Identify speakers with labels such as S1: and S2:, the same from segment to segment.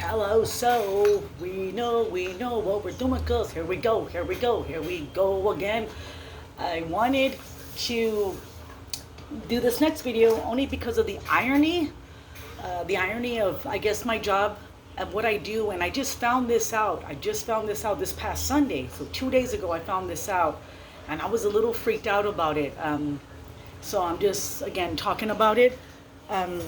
S1: Hello, so we know what we're doing, cuz here we go again. I wanted to do this next video only because of the irony of, I guess, my job and what I do. And I just found this out. This past Sunday. So 2 days ago, I found this out, and I was a little freaked out about it. So I'm just, again, talking about it. Um,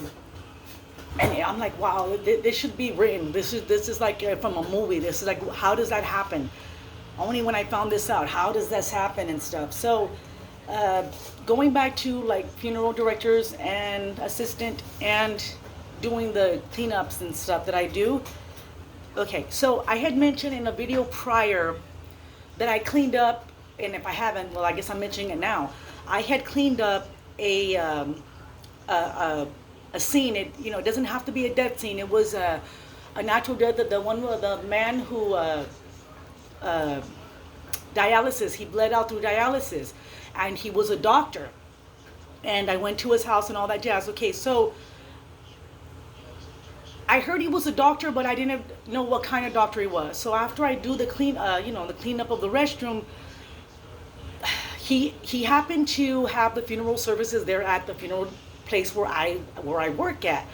S1: and I'm like, wow, this should be written. This is like from a movie. This is like, how does that happen? Only when I found this out, how does this happen and stuff. So uh, going back to like funeral directors and assistant and doing the cleanups and stuff that I do. Okay, so I had mentioned in a video prior that I cleaned up, and if I haven't, well, I guess I'm mentioning it now. I had cleaned up a, a, a scene. It doesn't have to be a death scene. It was a natural death. The one with the man who uh, dialysis. He bled out through dialysis, and he was a doctor. And I went to his house and all that jazz. Okay, so I heard he was a doctor, but I didn't know what kind of doctor he was. So after I do the the cleanup of the restroom, he happened to have the funeral services there at the funeral place where I work at.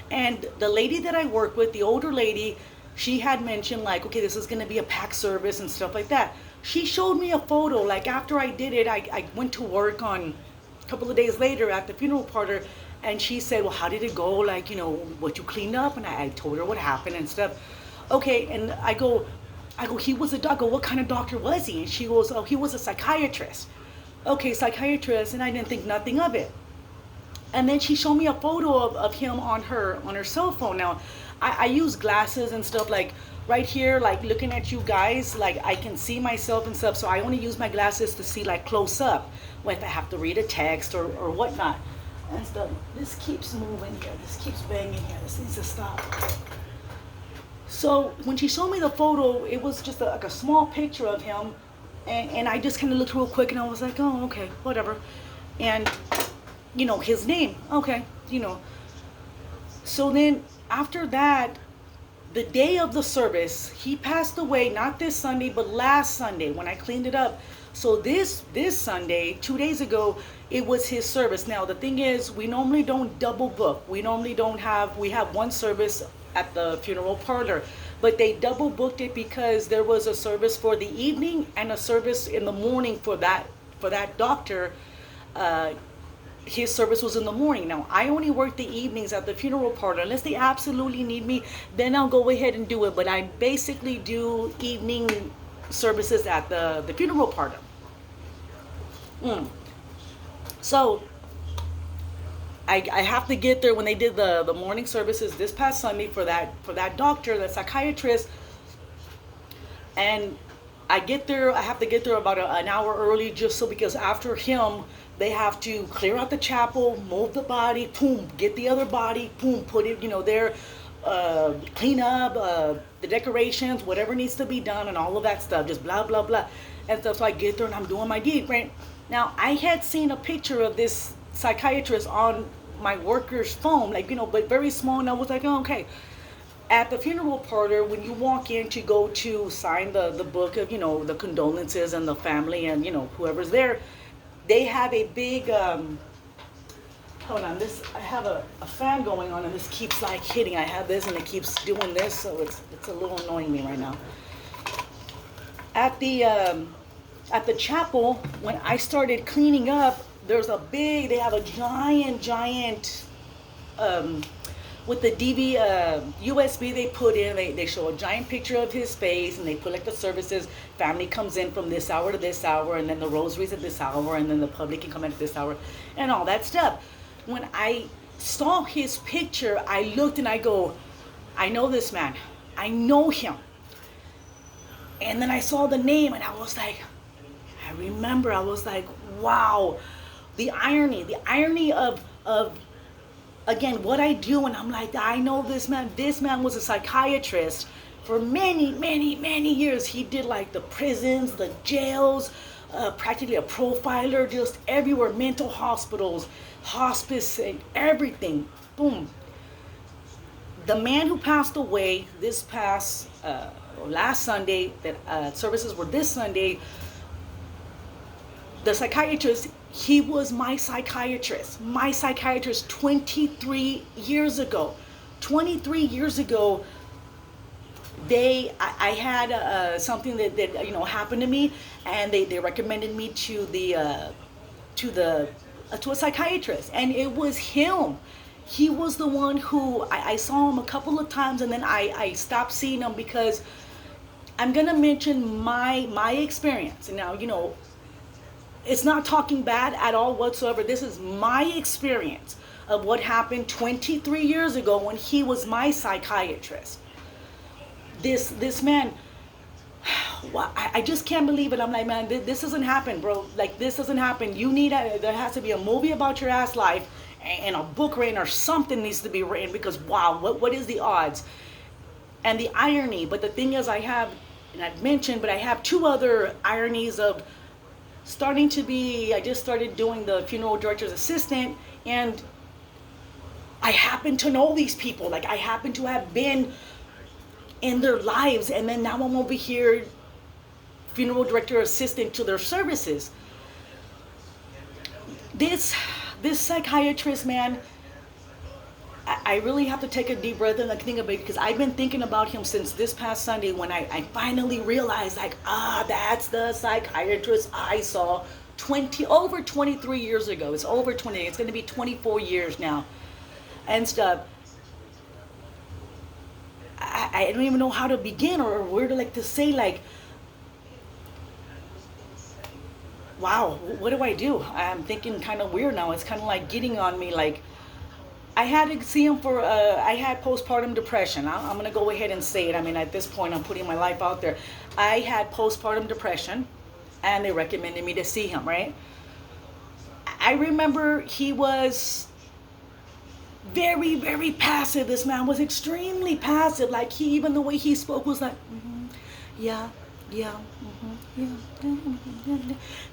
S1: And the lady that I work with, the older lady, she had mentioned like, okay, this is gonna be a packed service and stuff like that. She showed me a photo. Like after I did it, I went to work on a couple of days later at the funeral parlor, and she said, well, how did it go? Like, what you cleaned up? And I told her what happened and stuff. Okay, and I go, he was a doctor. What kind of doctor was he? And she goes, oh, he was a psychiatrist. Okay, psychiatrist, and I didn't think nothing of it. And then she showed me a photo of him on her cell phone. Now, I use glasses and stuff, like right here, like looking at you guys, like I can see myself and stuff. So I only use my glasses to see like close up, when if I have to read a text or whatnot and stuff. This keeps moving here. This keeps banging here. This needs to stop. So when she showed me the photo, it was just like a small picture of him, and I just kind of looked real quick, and I was like, oh, okay, whatever. And his name, okay. So then after that, the day of the service, he passed away, not this Sunday, but last Sunday when I cleaned it up. So this Sunday, 2 days ago, it was his service. Now the thing is, we normally don't double book. We have one service at the funeral parlor, but they double booked it because there was a service for the evening and a service in the morning for that doctor. His service was in the morning. Now I only work the evenings at the funeral parlor unless they absolutely need me. Then I'll go ahead and do it. But I basically do evening services at the funeral parlor. So I have to get there when they did the morning services this past Sunday for that doctor, that psychiatrist. And I have to get there about an hour early, just so, because after him, they have to clear out the chapel, move the body, boom, get the other body, boom, put it, there, clean up, the decorations, whatever needs to be done, and all of that stuff, just blah, blah, blah, and stuff. So I get there and I'm doing my deed, right? Now, I had seen a picture of this psychiatrist on my worker's phone, like, but very small, and I was like, oh, okay. At the funeral parlor, when you walk in to go to sign the book of, the condolences and the family and, whoever's there, they have a big, hold on, I have a fan going on, and this keeps like hitting. I have this and it keeps doing this, so it's a little annoying me right now. At the chapel, when I started cleaning up, they have a giant, with the USB they put in, they show a giant picture of his face, and they put like the services, family comes in from this hour to this hour, and then the rosaries at this hour, and then the public can come in at this hour, and all that stuff. When I saw his picture, I looked and I go, I know this man. I know him. And then I saw the name, and I was like, I was like, wow. The irony of again, what I do, and I'm like, I know this man. This man was a psychiatrist for many, many, many years. He did like the prisons, the jails, practically a profiler, just everywhere, mental hospitals, hospice, and everything. Boom. The man who passed away this past last Sunday, that services were this Sunday, the psychiatrist, he was my psychiatrist 23 years ago. 23 years ago, I had something that happened to me, and they recommended me to a psychiatrist, and it was him. He was the one who I saw him a couple of times, and then I stopped seeing him because I'm gonna mention my experience. And now, it's not talking bad at all whatsoever. This is my experience of what happened 23 years ago when he was my psychiatrist. This man, I just can't believe it. I'm like, man, this doesn't happen, bro. Like, this doesn't happen. There has to be a movie about your ass life, and a book written, or something needs to be written, because wow, what is the odds and the irony? But the thing is, and I've mentioned, but I have two other ironies of I just started doing the funeral director's assistant, and I happen to know these people. Like, I happen to have been in their lives, and then now I'm over here, funeral director assistant to their services. This psychiatrist, man, I really have to take a deep breath and think about it, because I've been thinking about him since this past Sunday, when I finally realized, like, that's the psychiatrist I saw over 23 years ago. It's over 20. It's going to be 24 years now, and stuff. I don't even know how to begin, or where to say, like, wow, what do I do? I'm thinking kind of weird now. It's kind of like getting on me. Like, I had to see him for, I had postpartum depression. I'm going to go ahead and say it. I mean, at this point, I'm putting my life out there. I had postpartum depression, and they recommended me to see him, right? I remember he was very, very passive. This man was extremely passive. Like, even the way he spoke was like, yeah,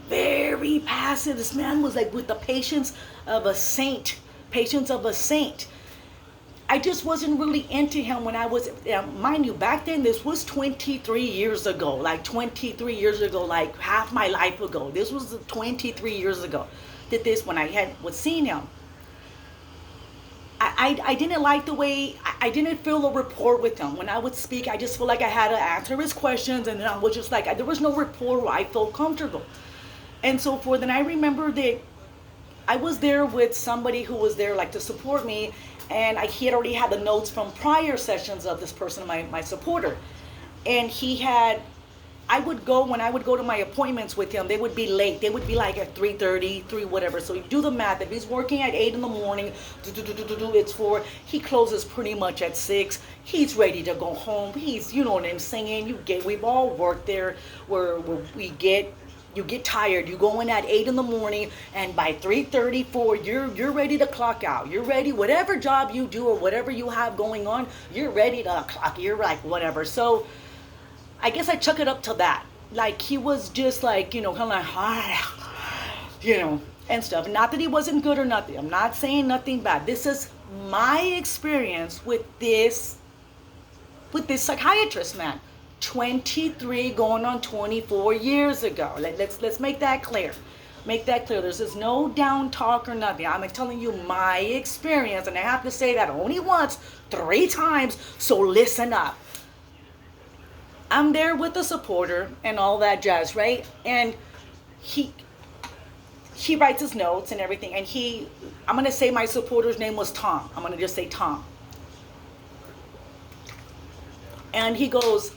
S1: very passive. This man was like with the patience of a saint. I just wasn't really into him when I was, mind you, back then, this was 23 years ago, like half my life ago. This was 23 years ago that when I was seeing him. I didn't like the way, I didn't feel a rapport with him. When I would speak, I just felt like I had to answer his questions, and then I was just like, there was no rapport where I felt comfortable. And so forth. And I remember that I was there with somebody who was there, like, to support me, and he had already had the notes from prior sessions of this person, my supporter. And when I would go to my appointments with him, they would be late. They would be like at 3:30, 3 whatever. So you do the math. If he's working at 8 in the morning, it's 4. He closes pretty much at 6. He's ready to go home. He's, you know what I'm saying? We've all worked there where you get tired. You go in at 8 in the morning, and by 3:34, you're ready to clock out. You're ready, whatever job you do or whatever you have going on, you're ready to clock. You're like, whatever. So I guess I chuck it up to that. Like, he was just like, kind of like, and stuff. Not that he wasn't good or nothing. I'm not saying nothing bad. This is my experience with this psychiatrist, man. 23 going on 24 years ago. Let's make that clear. Make that clear. There's just no down talk or nothing. I'm telling you my experience, and I have to say that only once, 3 times, so listen up. I'm there with the supporter and all that jazz, right? And he writes his notes and everything, and I'm going to say my supporter's name was Tom. I'm going to just say Tom. And he goes,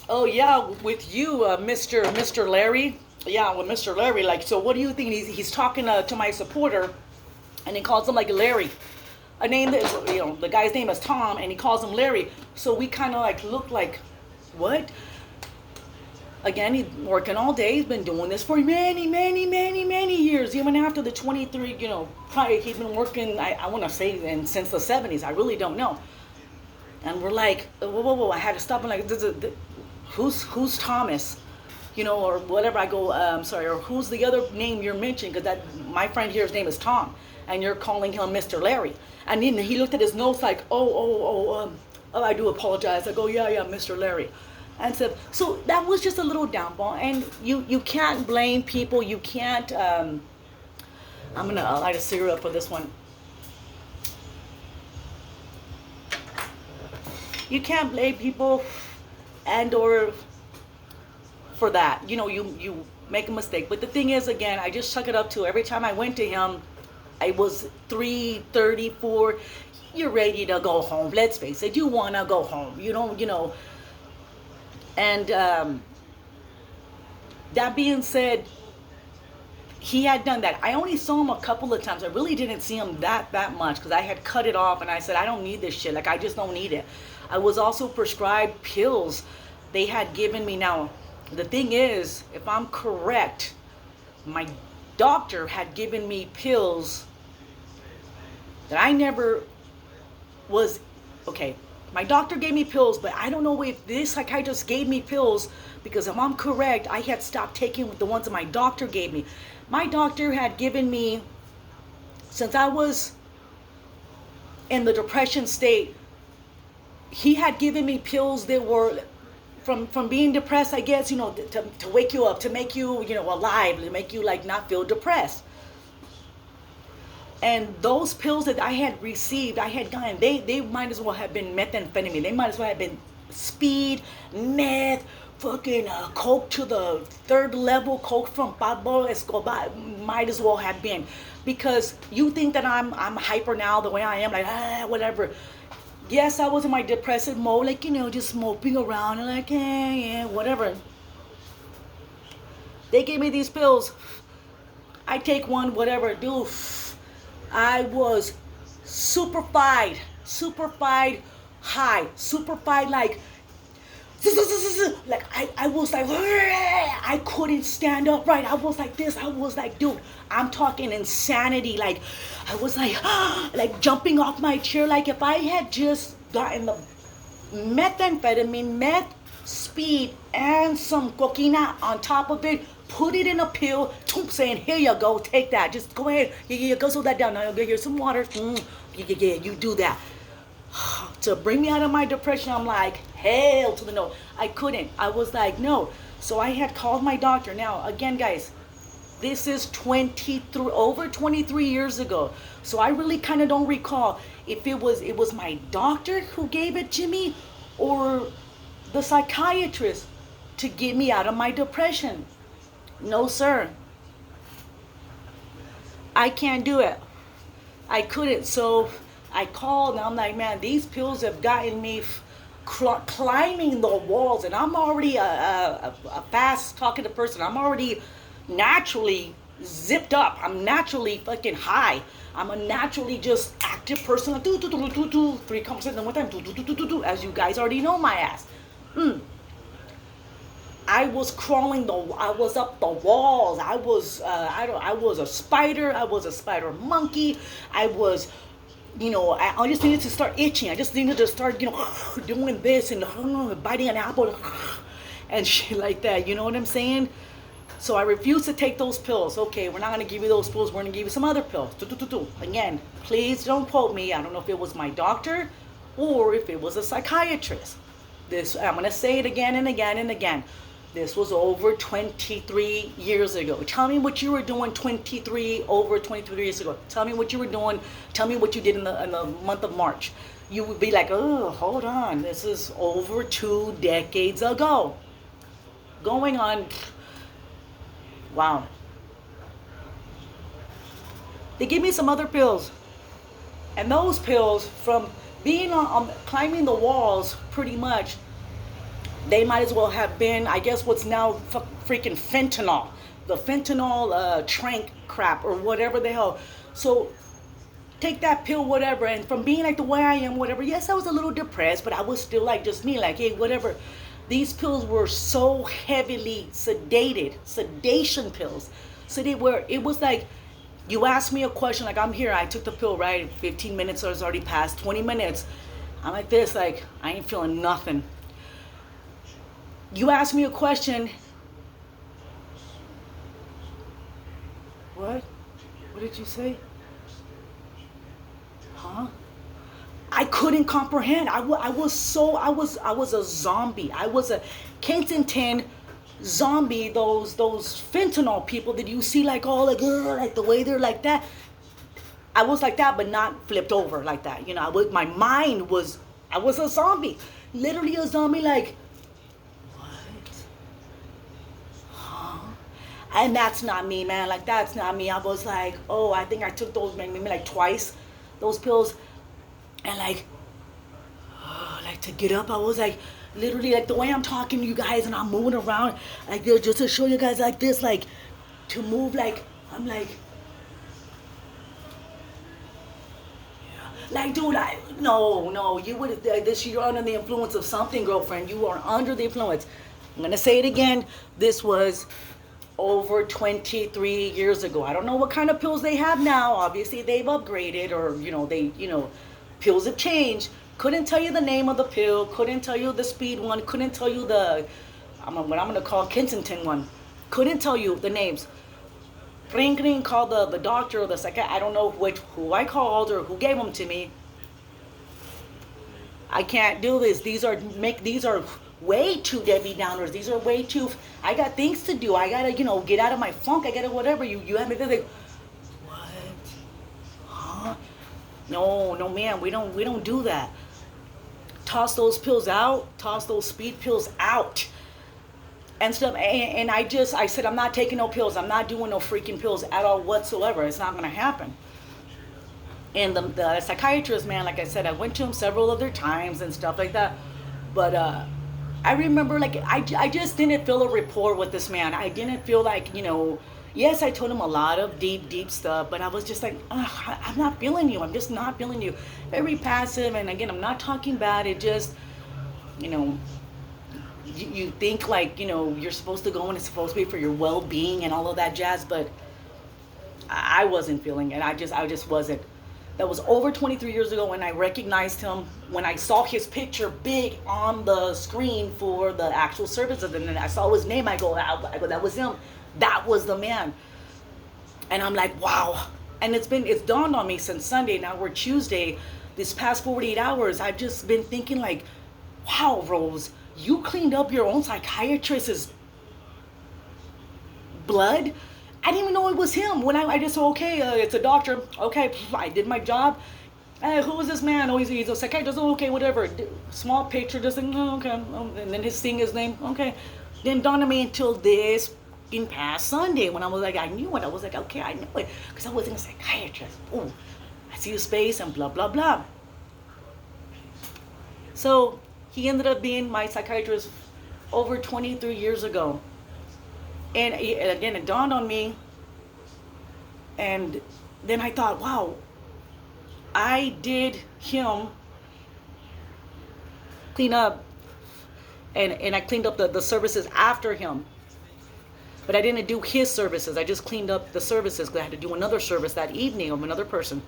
S1: oh yeah, with you, Mr. Larry. Yeah, with Mr. Larry. Like, so what do you think? He's talking to my supporter, and he calls him like Larry. A name that, the guy's name is Tom, and he calls him Larry. So we kind of like look like, what? Again, he's working all day. He's been doing this for many, many, many, many years. Even after the 23, probably he's been working, I want to say, since the 70s. I really don't know. And we're like, whoa. I had to stop and like, who's Thomas? Or whatever. I go, sorry, or who's the other name you're mentioning? Because my friend here's name is Tom. and you're calling him Mr. Larry. And then he looked at his notes like, oh, I do apologize. I go, yeah, Mr. Larry. And so that was just a little downfall. And you can't blame people. You can't, I'm going to light a cigarette for this one. You can't blame people and or for that. You make a mistake. But the thing is, again, I just chuck it up to every time I went to him, I was 3:30, 4. You're ready to go home. Let's face it. You want to go home. You don't, And that being said, he had done that. I only saw him a couple of times. I really didn't see him that much because I had cut it off and I said, I don't need this shit. Like, I just don't need it. I was also prescribed pills they had given me. Now, the thing is, if I'm correct, my doctor had given me pills that I never was, okay, my doctor gave me pills, but I don't know if this psychiatrist gave me pills, because if I'm correct, I had stopped taking the ones that my doctor gave me. My doctor had given me, since I was in the depression state, he had given me pills that were from being depressed, I guess, to wake you up, to make you, alive, to make you like not feel depressed. And those pills that I had received, I had gotten, they might as well have been methamphetamine. They might as well have been speed, meth, fucking coke to the third level, coke from Pablo Escobar, might as well have been. Because you think that I'm hyper now the way I am, like, whatever. Yes, I was in my depressive mode, like, just moping around and like, yeah, whatever. They gave me these pills. I take one, whatever, dude. I was superfied high, superfied, like I was like, I couldn't stand up right. I was like this. I was like, dude, I'm talking insanity. Like, I was like, like jumping off my chair. Like, if I had just gotten the methamphetamine, meth, speed, and some cocaine on top of it, put it in a pill, saying, here you go, take that. Just go ahead. Yeah, guzzle that down. Now you'll get some water. Yeah, you do that. To bring me out of my depression, I'm like, hell to the no. I couldn't. I was like, no. So I had called my doctor. Now, again, guys, this is over 23 years ago. So I really kind of don't recall if it was my doctor who gave it to me or the psychiatrist to get me out of my depression. No, sir. I can't do it. I couldn't. So I called and I'm like, man, these pills have gotten me climbing the walls, and I'm already a fast talking person. I'm already naturally zipped up. I'm naturally fucking high. I'm a naturally just active person. Like, 3 conversations at one time. As you guys already know my ass. I was I was up the walls. I was a spider. I was a spider monkey. I was, I just needed to start itching. I just needed to start, doing this and biting an apple and shit like that. You know what I'm saying? So I refused to take those pills. Okay, we're not going to give you those pills. We're going to give you some other pills. Again, please don't quote me. I don't know if it was my doctor or if it was a psychiatrist. I'm going to say it again and again and again. This was over 23 years ago. Tell me what you were doing over 23 years ago. Tell me what you were doing. Tell me what you did in the month of March. You would be like, oh, hold on. This is over 2 decades ago. Going on. Wow. They give me some other pills. And those pills, from being on climbing the walls pretty much, they might as well have been, I guess, what's now freaking fentanyl. The fentanyl trank crap or whatever the hell. So take that pill, whatever. And from being like the way I am, whatever. Yes, I was a little depressed, but I was still like just me. Like, hey, whatever. These pills were so heavily sedated. Sedation pills. So it was like, you ask me a question, like I'm here. I took the pill, right? 15 minutes has already passed. 20 minutes. I'm like this, like, I ain't feeling nothing. You ask me a question. What? What did you say? I couldn't comprehend. I was a zombie. I was a Kensington zombie. Those fentanyl people that you see like all like the way they're like that. I was like that, but not flipped over like that. You know, my mind was, I was a zombie, literally a zombie. Like, what? Huh? And that's not me, man. Like, that's not me. I was like, oh, I think I took those maybe like twice, those pills, and like, like to get up, I was like, literally like the way I'm talking to you guys, and I'm moving around, like just to show you guys like this, like to move, like I'm like, dude, no, you would this. You're under the influence of something, girlfriend. You are under the influence. I'm gonna say it again. This was over 23 years ago. I don't know what kind of pills they have now. Obviously, they've upgraded, or pills have changed. Couldn't tell you the name of the pill. Couldn't tell you the speed one. Couldn't tell you what I'm gonna call Kensington one. Couldn't tell you the names. Ring called the doctor or the psychiatrist. I don't know who I called or who gave them to me. I can't do this. These are way too Debbie Downers. These are way too. I got things to do. I gotta get out of my funk. I gotta whatever. You have me there like, what? Huh? No, man. We don't do that. Toss those pills out. Toss those speed pills out. And stuff, and I said, I'm not taking no pills. I'm not doing no freaking pills at all whatsoever. It's not gonna happen. And the psychiatrist, man, like I said, I went to him several other times and stuff like that. But I remember, like, I just didn't feel a rapport with this man. I didn't feel like, yes, I told him a lot of deep stuff, but I was just like, I'm not feeling you. I'm just not feeling you. Very passive, and again, I'm not talking bad. It just, you think like you're supposed to go and it's supposed to be for your well-being and all of that jazz, but I wasn't feeling it. I just wasn't. That was over 23 years ago when I recognized him, when I saw his picture big on the screen for the actual services, and then I saw his name. I go, that was him. That was the man. And I'm like, wow. And it's dawned on me since Sunday. Now we're Tuesday. This past 48 hours, I've just been thinking like, wow, Rose, you cleaned up your own psychiatrist's blood. I didn't even know it was him. When I just said, okay, it's a doctor. Okay, I did my job. Who is this man? Oh, he's a psychiatrist. Oh, okay, whatever. Small picture, just like, oh, okay. And then his name. Okay. Didn't dawn on me until this in past Sunday when I was like, I knew it. I was like, okay, I knew it. Because I wasn't a psychiatrist. Oh, I see his face and blah, blah, blah. So he ended up being my psychiatrist over 23 years ago. And again, it dawned on me. And then I thought, wow, I did him clean up. And I cleaned up the services after him. But I didn't do his services. I just cleaned up the services because I had to do another service that evening of another person.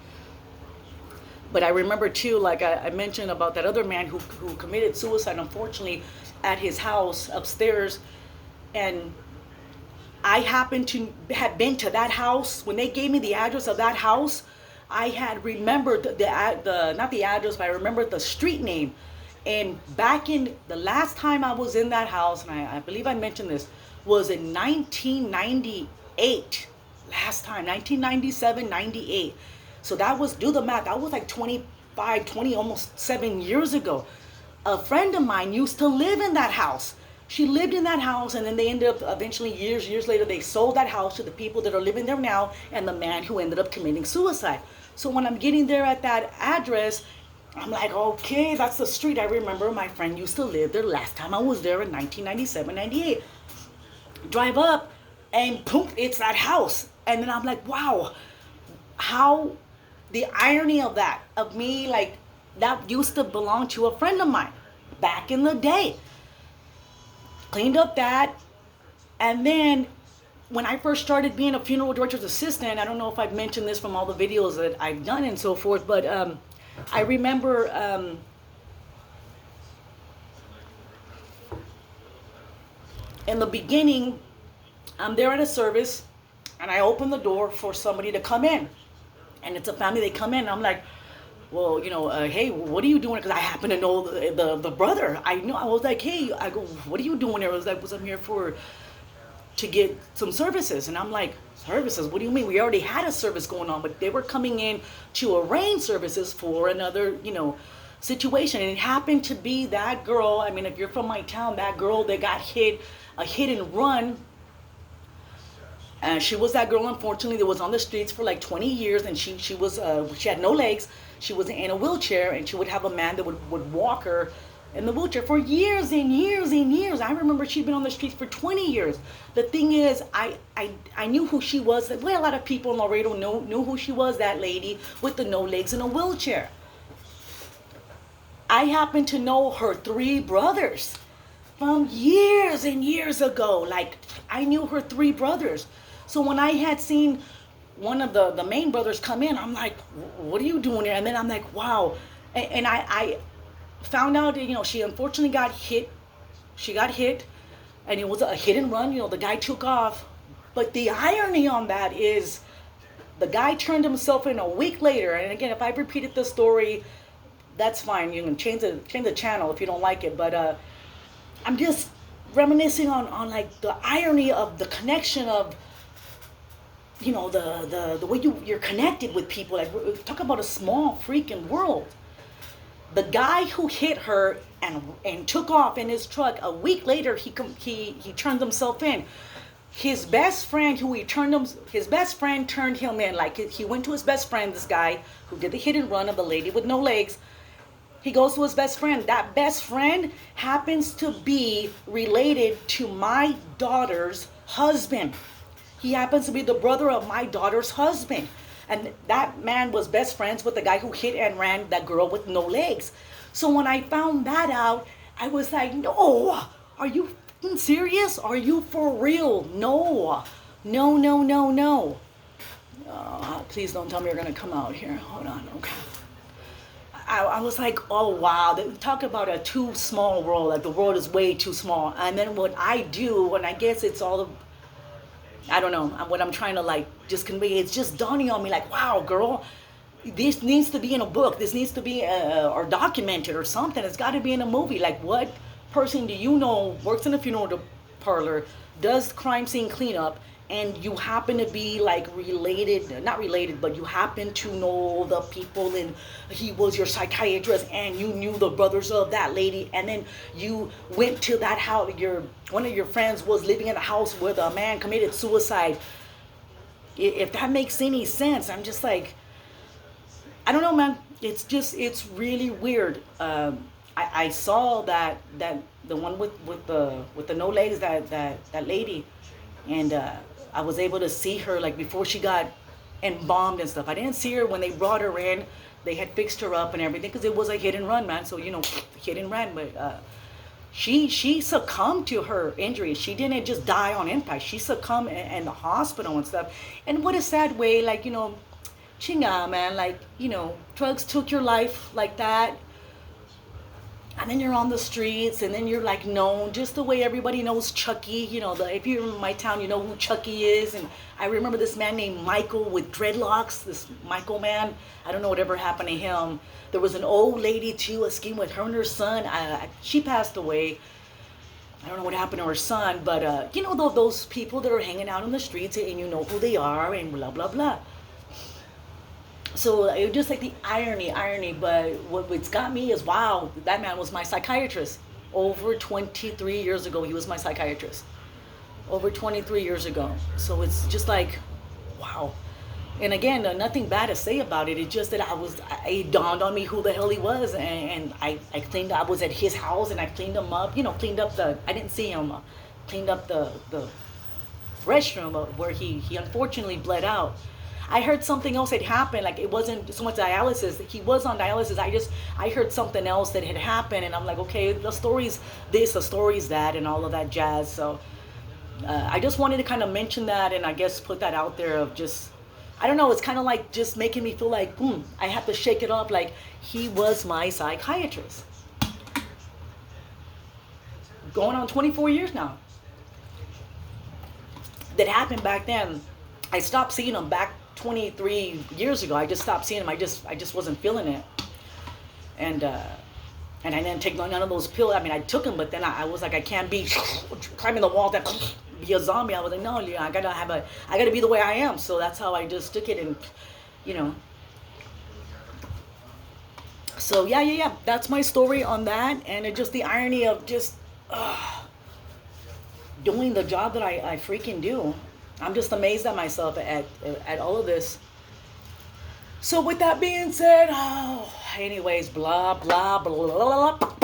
S1: But I remember too, like I mentioned about that other man who committed suicide, unfortunately, at his house upstairs. And I happened to have been to that house. When they gave me the address of that house, I had remembered the not the address, but I remembered the street name. And back in the last time I was in that house, and I believe I mentioned this, was in 1998. Last time, 1997, 98. So that was, do the math, that was like 20, almost 7 years ago. A friend of mine used to live in that house. She lived in that house, and then they ended up, eventually years later, they sold that house to the people that are living there now, and the man who ended up committing suicide. So when I'm getting there at that address, I'm like, okay, that's the street I remember my friend used to live there last time I was there in 1997, 98. Drive up, and boom, it's that house. And then I'm like, wow, how the irony of that, of me, like, that used to belong to a friend of mine back in the day. Cleaned up that, and then when I first started being a funeral director's assistant, I don't know if I've mentioned this from all the videos that I've done and so forth, but I remember in the beginning, I'm there at a service, and I open the door for somebody to come in. And it's a family, they come in, and I'm like, well, hey, what are you doing? Because I happen to know the brother. I know. I was like, hey, I go, what are you doing here? I was like, I'm here for to get some services, and I'm like, services? What do you mean? We already had a service going on, but they were coming in to arrange services for another, situation, and it happened to be that girl. I mean, if you're from my town, that girl that got hit, a hit and run. And she was that girl, unfortunately, that was on the streets for like 20 years, and she had no legs. She was in a wheelchair, and she would have a man that would walk her in the wheelchair for years and years and years. I remember she'd been on the streets for 20 years. The thing is, I knew who she was. Well, a lot of people in Laredo knew who she was, that lady with the no legs in a wheelchair. I happen to know her three brothers from years and years ago. Like, I knew her three brothers. So when I had seen one of the main brothers come in, I'm like, what are you doing here? And then I'm like, wow. And I found out that, she unfortunately got hit. She got hit, and it was a hit and run. The guy took off. But the irony on that is the guy turned himself in a week later. And again, if I repeated the story, that's fine. You can change the channel if you don't like it. But I'm just reminiscing on like the irony of the connection of, the way you're connected with people. Like, talk about a small freaking world. The guy who hit her and took off in his truck, a week later he turned himself in. His best friend turned him in. Like, he went to his best friend, this guy who did the hit and run of the lady with no legs. He goes to his best friend. That best friend happens to be related to my daughter's husband. He happens to be the brother of my daughter's husband. And that man was best friends with the guy who hit and ran that girl with no legs. So when I found that out, I was like, no, are you serious? Are you for real? No. No, no, no, no. Please don't tell me you're going to come out here. Hold on. Okay. I was like, oh, wow. Talk about a too small world. Like, the world is way too small. And then what I do, and I guess it's all I don't know, what I'm trying to like just convey, it's just dawning on me like, wow, girl, this needs to be in a book. This needs to be or documented or something. It's got to be in a movie. Like, what person do you know works in a funeral parlor, does crime scene cleanup, and you happen to be like not related, but you happen to know the people, and he was your psychiatrist, and you knew the brothers of that lady, and then you went to that house. One of your friends was living in a house where the man committed suicide. If that makes any sense, I'm just like, I don't know, man. It's really weird. I saw that the one with the no legs, that lady, and I was able to see her like before she got embalmed and stuff. I didn't see her when they brought her in. They had fixed her up and everything because it was a hit and run, man. So hit and run, but she succumbed to her injuries. She didn't just die on impact. She succumbed in the hospital and stuff. And what a sad way, like, chinga, man, like, drugs took your life like that. And then you're on the streets, and then you're like known just the way everybody knows Chucky. If you're in my town, you know who Chucky is. And I remember this man named Michael with dreadlocks, this Michael man. I don't know whatever happened to him. There was an old lady too, a scheme with her and her son. She passed away. I don't know what happened to her son, but those people that are hanging out on the streets, and you know who they are, and blah blah blah. So it was just like the irony, but what's got me is, wow, that man was my psychiatrist. Over 23 years ago, he was my psychiatrist. Over 23 years ago. So it's just like, wow. And again, nothing bad to say about it. It's just that it dawned on me who the hell he was. And I was at his house, and I cleaned him up, cleaned up I didn't see him, cleaned up the restroom where he unfortunately bled out. I heard something else had happened. Like, it wasn't so much dialysis. He was on dialysis. I heard something else that had happened, and I'm like, okay, the story's this, the story's that, and all of that jazz. So I just wanted to kind of mention that, and I guess put that out there of just, I don't know, it's kind of like just making me feel like, I have to shake it up. Like, he was my psychiatrist. Going on 24 years now. That happened back then. I stopped seeing him back 23 years ago. I just stopped seeing him. I just wasn't feeling it. and and I didn't take none of those pills. I mean, I took them, but then I was like, I can't be climbing the wall that be a zombie. I was like, no, I gotta I gotta be the way I am. So that's how I just took it, and you know. So yeah. That's my story on that, and it's just the irony of just doing the job that I freaking do. I'm just amazed at myself at all of this. So with that being said, anyways, blah blah blah blah. Blah.